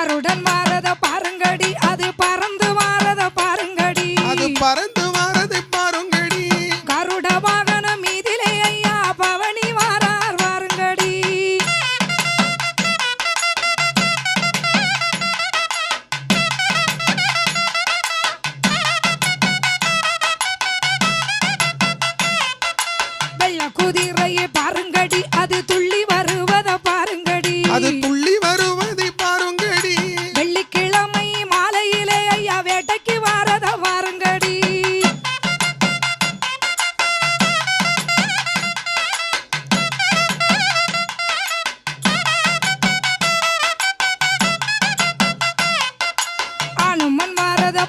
கருடன் வாரத பாருங்கடி அது பறந்து வாரத பாருங்கடி அது பறந்து வாரதை பாருங்கடி கருட வாகனம் மீதிலே ஐயா பவனி வாரார் வாருங்கடி வெள்ள குதிரையை பாருங்கடி அது துள்ளி வருவத பாருங்கடி அது துள்ளி வருவதை பாருங்கடி வெள்ளிக்கிழமை மாலையிலே ஐயா வேட்டைக்கு வாரத பாருங்கடி அனுமன் வாரத